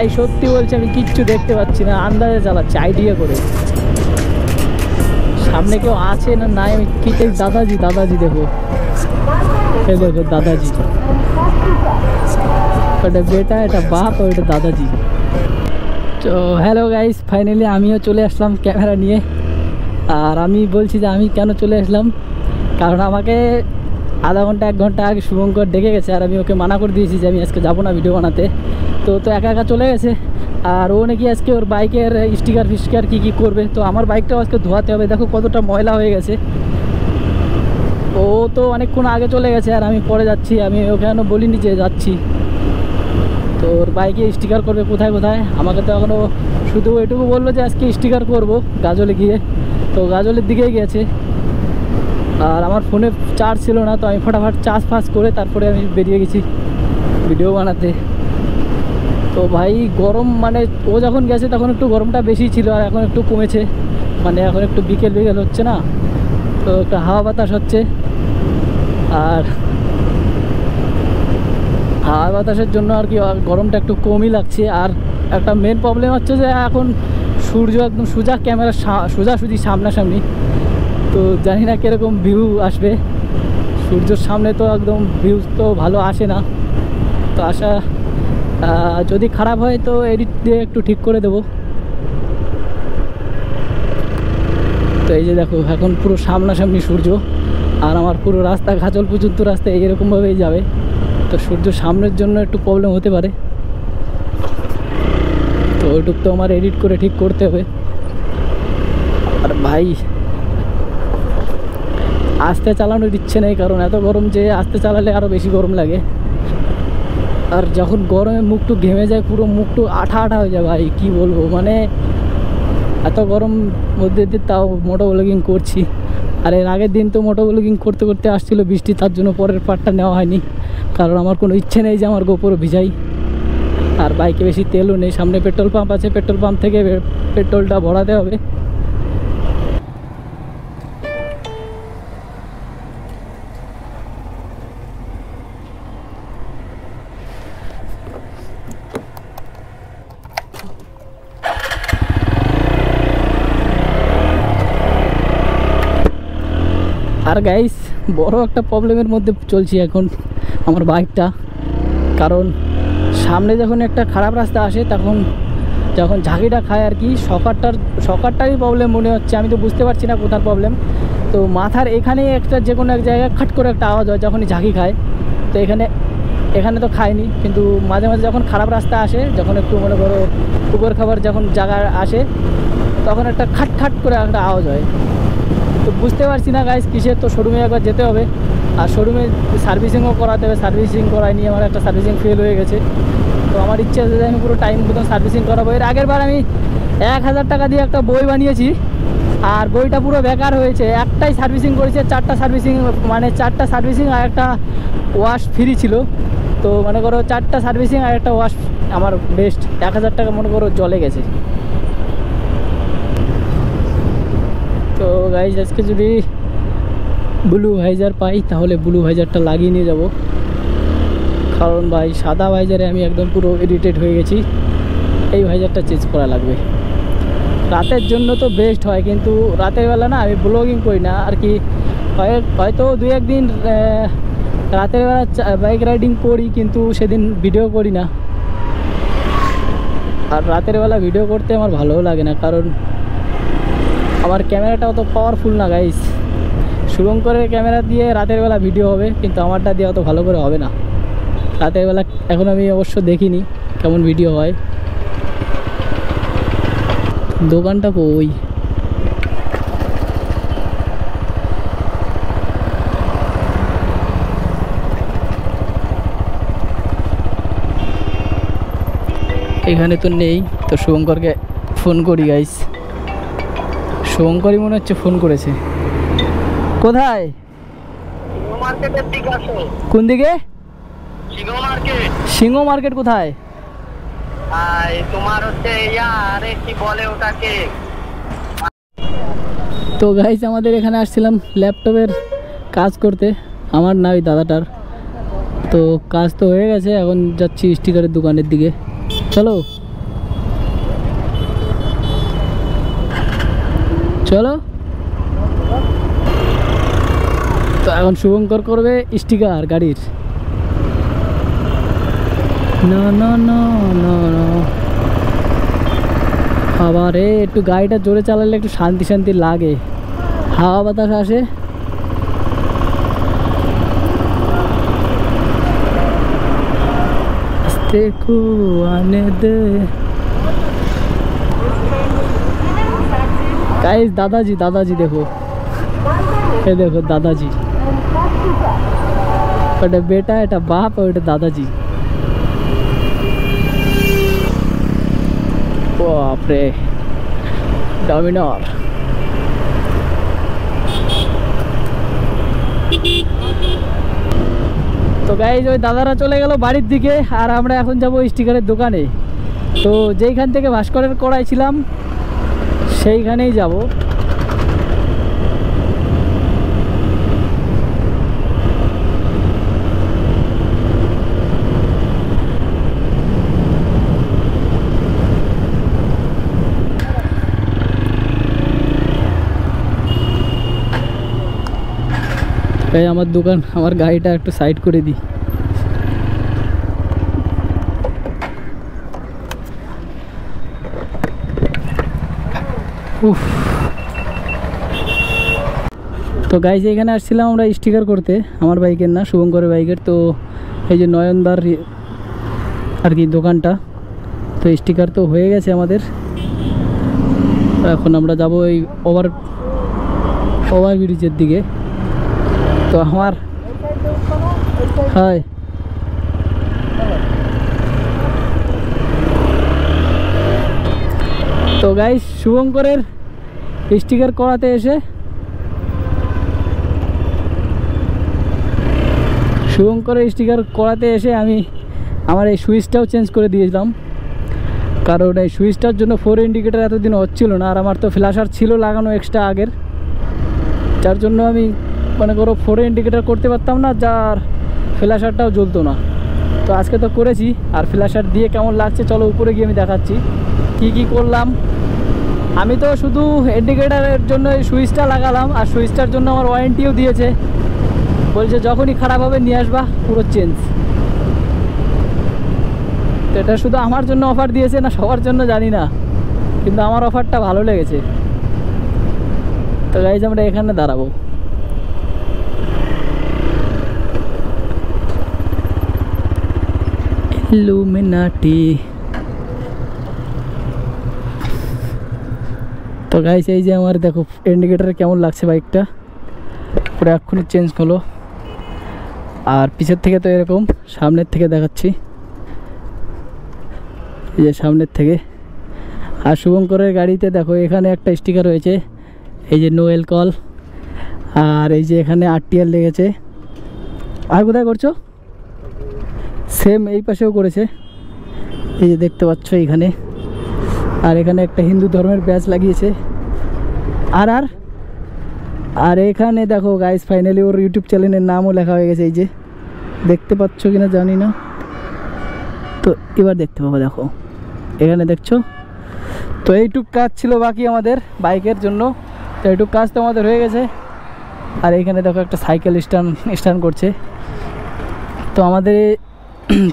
ভাই সত্যি বলছি আমি কিচ্ছু দেখতে পাচ্ছি না, আন্দাজে চালাচ্ছি আইডিয়া করে। সামনে কেউ আছে না নাই আমি কি দেখি। দাদাজি, দাদাজি দেখো, এ দেখো দাদাজি, ওটা বেটা, এটা বাপ, ওইটা দাদাজি। তো হ্যালো গাইস, ফাইনালি আমিও চলে আসলাম ক্যামেরা নিয়ে। আর আমি বলছি যে আমি কেন চলে আসলাম, কারণ আমাকে আধা ঘন্টা 1 ঘন্টা আগে শুভঙ্কর ডেকে গেছে, আর আমি ওকে মানা করে দিয়েছি যে আমি আজকে যাবো না ভিডিও বানাতে। তো একা একা চলে গেছে। আর ও নাকি আজকে ওর বাইকের স্টিকার ফিস্টিকার কী করবে। তো আমার বাইকটাও আজকে ধোয়াতে হবে, দেখো কতটা ময়লা হয়ে গেছে। ও তো অনেকক্ষণ আগে চলে গেছে আর আমি পরে যাচ্ছি, আমি ওখানে বলিনি যে যাচ্ছি। তো ওর বাইকে স্টিকার করবে কোথায় কোথায়, আমাকে তো এখনও শুধু এটুকু বললো যে আজকে স্টিকার করব গাজলে গিয়ে। তো গাজলের দিকেই গেছে। আর আমার ফোনে চার্জ ছিল না, তো আমি ফটাফট চার্জ ফার্জ করে তারপরে আমি বেরিয়ে গেছি ভিডিও বানাতে। তো ভাই গরম, মানে ও যখন গেছে তখন একটু গরমটা বেশি ছিল, আর এখন একটু কমেছে। মানে এখন একটু বিকেল বিকেল হচ্ছে না, তো একটা হাওয়া বাতাস হচ্ছে। আর হাওয়া বাতাসের জন্য আর কি গরমটা একটু কমই লাগছে। আর একটা মেন প্রবলেম হচ্ছে যে এখন সূর্য একদম সোজা ক্যামেরার সোজাসুজি সামনাসামনি। তো জানি না কীরকম ভিউ আসবে, সূর্যের সামনে তো একদম ভিউ তো ভালো আসে না। তো আশা যদি খারাপ হয় তো এডিট দিয়ে একটু ঠিক করে দেবো। তো এই যে দেখো এখন পুরো সামনাসামনি সূর্য, আর আমার পুরো রাস্তা ঘাচল পর্যন্ত রাস্তা এইরকমভাবেই যাবে। তো সূর্য সামনের জন্য একটু প্রবলেম হতে পারে, তো ওইটুক তো আমার এডিট করে ঠিক করতে হবে। আর ভাই আস্তে চালানোর ইচ্ছে নেই, কারণ এত গরম যে আস্তে চালালে আরও বেশি গরম লাগে। আর যখন গরমে মুখটু ঘেমে যায়, পুরো মুখটু আঠা আঠা হয়ে যায় ভাই, কি বলবো। মানে এত গরম মধ্যে দিয়ে তাও মোটো ব্লগিং করছি। আর এর আগের দিন তো মোটো ব্লগিং করতে করতে আসছিলো বৃষ্টি, তার জন্য পরের পার্টটা নেওয়া হয়নি, কারণ আমার কোনো ইচ্ছে নেই যে আমার গোপরও ভিজাই। আর বাইকে বেশি তেলও নেই, সামনে পেট্রোল পাম্প আছে, পেট্রোল পাম্প থেকে পেট্রোলটা ভরাতে হবে। আর গাইস বড় একটা প্রবলেমের মধ্যে চলছি এখন আমার বাইকটা, কারণ সামনে যখন একটা খারাপ রাস্তা আসে তখন যখন ঝাঁকিটা খায় আর কি, শকারটারই প্রবলেম মনে হচ্ছে। আমি তো বুঝতে পারছি না কোথার প্রবলেম। তো মাথার এখানেই একটা যে কোনো এক জায়গায় খাট করে একটা আওয়াজ হয় যখনই ঝাঁকি খায়। তো এখানে তো খায়নি, কিন্তু মাঝে মাঝে যখন খারাপ রাস্তা আসে, যখন একটু মনে করো উপর খাবার যখন জায়গা আসে, তখন একটা খাট খাট করে একটা আওয়াজ হয়। তো বুঝতে পারছি না গাইস কিসের। তো শোরুমে একবার যেতে হবে, আর শোরুমে সার্ভিসিংও করাতে হবে। সার্ভিসিং করাই নিয়ে আমার একটা সার্ভিসিং ফেল হয়ে গেছে। তো আমার ইচ্ছা আছে যে আমি পুরো টাইম মতন সার্ভিসিং করাবো। এর আগের বার আমি 1000 টাকা দিয়ে একটা বই বানিয়েছি, আর বইটা পুরো বেকার হয়েছে। একটাই সার্ভিসিং করেছে, 4টা সার্ভিসিং, মানে 4টা সার্ভিসিং আর একটা ওয়াশ ফ্রি ছিল। তো মনে করো 4টা সার্ভিসিং আর একটা ওয়াশ আমার বেস্ট 1000 টাকা মনে করো জলে গেছে। তো গাইজ আজকে যদি ব্লু ভাইজার পাই তাহলে ব্লু ভাইজারটা লাগিয়ে নিয়ে যাব, কারণ ভাই সাদা ভাইজারে আমি একদম পুরো ইরিটেট হয়ে গেছি। এই ভাইজারটা চেঞ্জ করা লাগবে। রাতের জন্য তো বেস্ট হয়, কিন্তু রাতের বেলা না আমি ব্লগিং করি না আর কি। হয়তো 2-1 দিন রাতের বেলা বাইক রাইডিং করি, কিন্তু সেদিন ভিডিও করি না। আর রাতের বেলা ভিডিও করতে আমার ভালোও লাগে না, কারণ আমার ক্যামেরাটা অত পাওয়ারফুল না গাইস। শুভঙ্করের ক্যামেরা দিয়ে রাতের বেলা ভিডিও হবে, কিন্তু আমারটা দিয়ে অত ভালো করে হবে না রাতের বেলা। এখন আমি অবশ্য দেখিনি কেমন ভিডিও হয়। দোকানটা কই? এখানে তো নেই। তো শুভঙ্করকে ফোন করি গাইস। শুভঙ্করই মনে হচ্ছে ফোন করেছে। কোথায়? কোন দিকে? সিংহ মার্কেট কোথায়? তোমার হচ্ছে কি বলে ওটাকে। তো গাইস আমাদের এখানে আসছিলাম ল্যাপটপের কাজ করতে, আমার না ওই দাদাটার। তো কাজ তো হয়ে গেছে, এখন যাচ্ছি স্টিকারের দোকানের দিকে। চলো। চলো। তো এখন শুভঙ্কর করবে স্টিকার গাড়ির। না না না না না, আবার একটু গাড়িটা জোরে চালালে একটু শান্তি শান্তি লাগে, হাওয়া বাতাস আসে। देखो आने दे गाइस, दादाजी दादाजी देखो, ये देखो दादाजी, ওটা বেটা, এটা বাপ, ওটা দাদাজি। বাপরে ডমিনার। তো গাইজ ওই দাদারা চলে গেল বাড়ির দিকে, আর আমরা এখন যাব স্টিকারের দোকানে। তো যেইখান থেকে ভাস্করের কড়াই ছিলাম সেইখানেই যাব। এই আমার দোকান, আমার গাড়িটা একটু সাইড করে দিই। তো গাইজ এখানে আসছিলাম আমরা স্টিকার করতে, আমার বাইকের না, শুভঙ্করের বাইকের। তো এই যে নয়নদার আর কি দোকানটা, তো স্টিকার তো হয়ে গেছে আমাদের। এখন আমরা যাব এই ওভার ব্রিজের দিকে। তো আমার হয় তো গাইস শুভঙ্করের স্টিকার করাতে এসে আমি আমার এই সুইচটাও চেঞ্জ করে দিয়েছিলাম, কারণ এই সুইচটার জন্য 4 ইন্ডিকেটার এতদিন হচ্ছিল না। আর আমার তো ফ্ল্যাশার ছিল লাগানো এক্সট্রা আগের, যার জন্য আমি মনে করো 4 ইন্ডিকেটার করতে পারতাম না, যার ফ্ল্যাশারটাও জ্বলতো না। তো আজকে তো করেছি, আর ফ্ল্যাশার দিয়ে কেমন লাগছে চলো উপরে গিয়ে আমি দেখাচ্ছি কি করলাম। আমি তো শুধু ইন্ডিকেটারের জন্য এই সুইচটা লাগালাম, আর সুইচটার জন্য আমার ওয়ারেন্টিও দিয়েছে, বলছে যখনই খারাপ হবে নিয়ে আসবা পুরো চেঞ্জ। তো এটা শুধু আমার জন্য অফার দিয়েছে না সবার জন্য জানি না, কিন্তু আমার অফারটা ভালো লেগেছে। তো গাইজ আমরা এখানে দাঁড়াবো। ইলুমিনাটি। তো গাইস এই যে আমার দেখো ইন্ডিকেটারে কেমন লাগছে বাইকটা, পুরো এক্ষুনি চেঞ্জ হলো। আর পিছের থেকে তো এরকম, সামনের থেকে দেখাচ্ছি, এই যে সামনের থেকে। আর শুভঙ্করের গাড়িতে দেখো এখানে একটা স্টিকার রয়েছে, এই যে নো অ্যালকোহল। আর এই যে এখানে RTR লেগেছে। আর কোথায় করছো? সেম এই পাশেও করেছে, এই যে দেখতে পাচ্ছ এইখানে। আর এখানে একটা হিন্দু ধর্মের ব্যাচ লাগিয়েছে। আর এখানে দেখো গাইস ফাইনালি ওর ইউটিউব চ্যানেলের নামও লেখা হয়ে গেছে, এই যে দেখতে পাচ্ছ কিনা জানি না, তো এবার দেখতে পাবো, দেখো এখানে দেখছো। তো এইটুক কাজ ছিল বাকি আমাদের বাইকের জন্য, তো এইটুক কাজ তো আমাদের হয়ে গেছে। আর এইখানে দেখো একটা সাইকেল স্ট্যান্ড করছে। তো আমাদের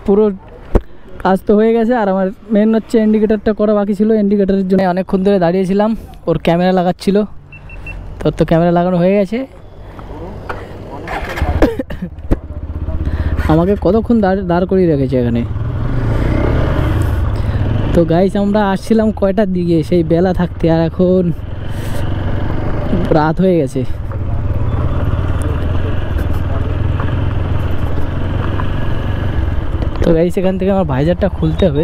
পুরো কাজ তো হয়ে গেছে। আর আমার মেন হচ্ছে ইন্ডিকেটারটা করা বাকি ছিল। ইন্ডিকেটারের জন্য অনেকক্ষণ ধরে দাঁড়িয়েছিলাম, ওর ক্যামেরা লাগাচ্ছিল, তোর তো ক্যামেরা লাগানো হয়ে গেছে। আমাকে কতক্ষণ দাঁড় করিয়ে রেখেছে এখানে। তো গাইস আমরা আসছিলাম কয়টার দিকে, সেই বেলা থাকতে, আর এখন রাত হয়ে গেছে। তো গাইস এখান থেকে আমার ভাইজারটা খুলতে হবে।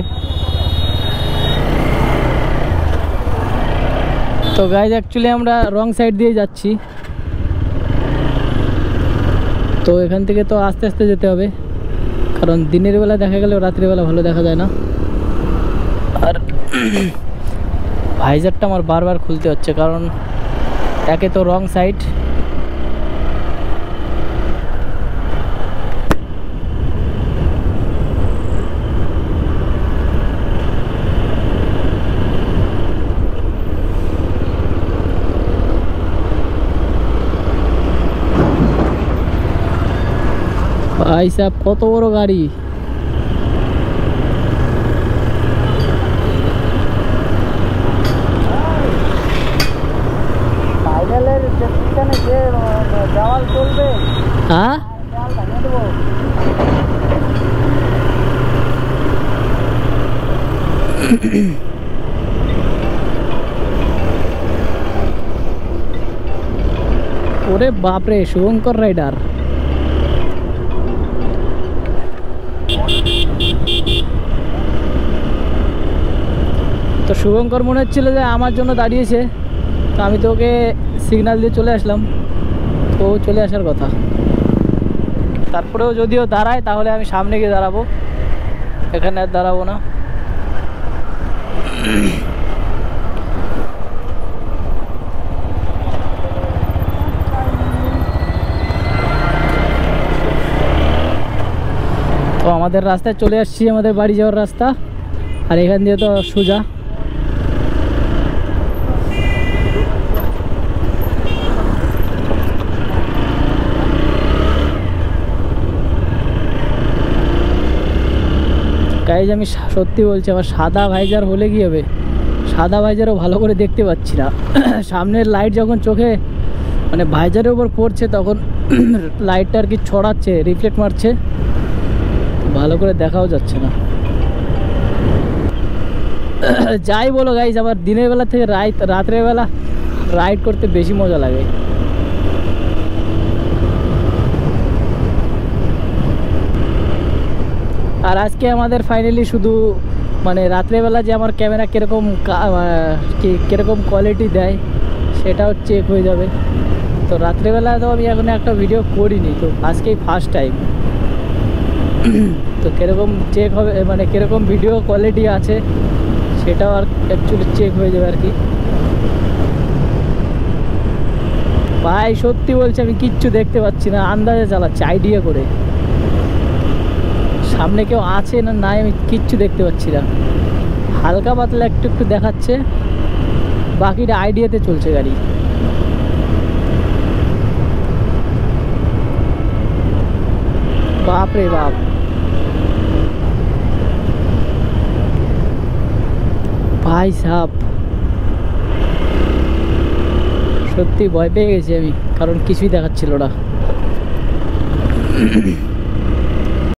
তো গাইস অ্যাকচুয়ালি আমরা রং সাইড দিয়ে যাচ্ছি, তো এখান থেকে তো আস্তে আস্তে যেতে হবে, কারণ দিনের বেলা দেখা গেলেও রাত্রিবেলা ভালো দেখা যায় না। আর ভাইজারটা আমার বারবার খুলতে হচ্ছে, কারণ একে তো রং সাইড, ভাই সাহেব কত বড় গাড়ি। ফাইনালের যেখানে যে দেওয়াল চলবে, হ্যাঁ দেওয়াল ভেঙে দেবো। ওরে বাপরে, শুভঙ্কর রাইডার। তো শুভঙ্কর মনে হচ্ছিল যে আমার জন্য দাঁড়িয়েছে, তো আমি তো ওকে সিগন্যাল দিয়ে চলে আসলাম, তো চলে আসার কথা। তারপরেও যদিও দাঁড়ায় তাহলে আমি সামনে গিয়ে দাঁড়াবো, এখানে আর দাঁড়াবো না। তো আমাদের রাস্তায় চলে আসছি, আমাদের বাড়ি যাওয়ার রাস্তা। আর এখান দিয়ে তো সোজা। গাইজ আমি সত্যি বলছি, আমার সাদা ভাইজার হলে কি হবে, সাদা ভাইজারও ভালো করে দেখতে পাচ্ছি না। সামনের লাইট যখন চোখে মানে ভাইজারের উপর পড়ছে, তখন লাইটটা আর কি ছড়াচ্ছে, রিফ্লেক্ট মারছে, ভালো করে দেখাও যাচ্ছে না। যাই বলো গাইজ, আমার দিনের বেলা থেকে রাত্রের বেলা রাইড করতে বেশি মজা লাগে। আর আজকে আমাদের ফাইনালি শুধু মানে রাত্রেবেলা যে আমার ক্যামেরা কীরকম কোয়ালিটি দেয় সেটাও চেক হয়ে যাবে। তো রাত্রেবেলা তো আমি এখন একটা ভিডিও করিনি, তো আজকেই ফার্স্ট টাইম। তো কীরকম চেক হবে, মানে কীরকম ভিডিও কোয়ালিটি আছে সেটাও আর অ্যাকচুয়ালি চেক হয়ে যাবে আর কি। ভাই সত্যি বলছি, আমি কিচ্ছু দেখতে পাচ্ছি না, আন্দাজে চালাচ্ছি, আইডিয়া করে। সামনে কেউ আছে না নাই আমি কিচ্ছু দেখতে পাচ্ছি না, হালকা পাতলা একটু একটু দেখাচ্ছে, বাকিটা আইডিয়াতে চলছে গাড়ি। বাপ রে বাপ, ভাই সাহেব সত্যি ভয় পেয়ে গেছি আমি, কারণ কিছুই দেখাচ্ছিল না।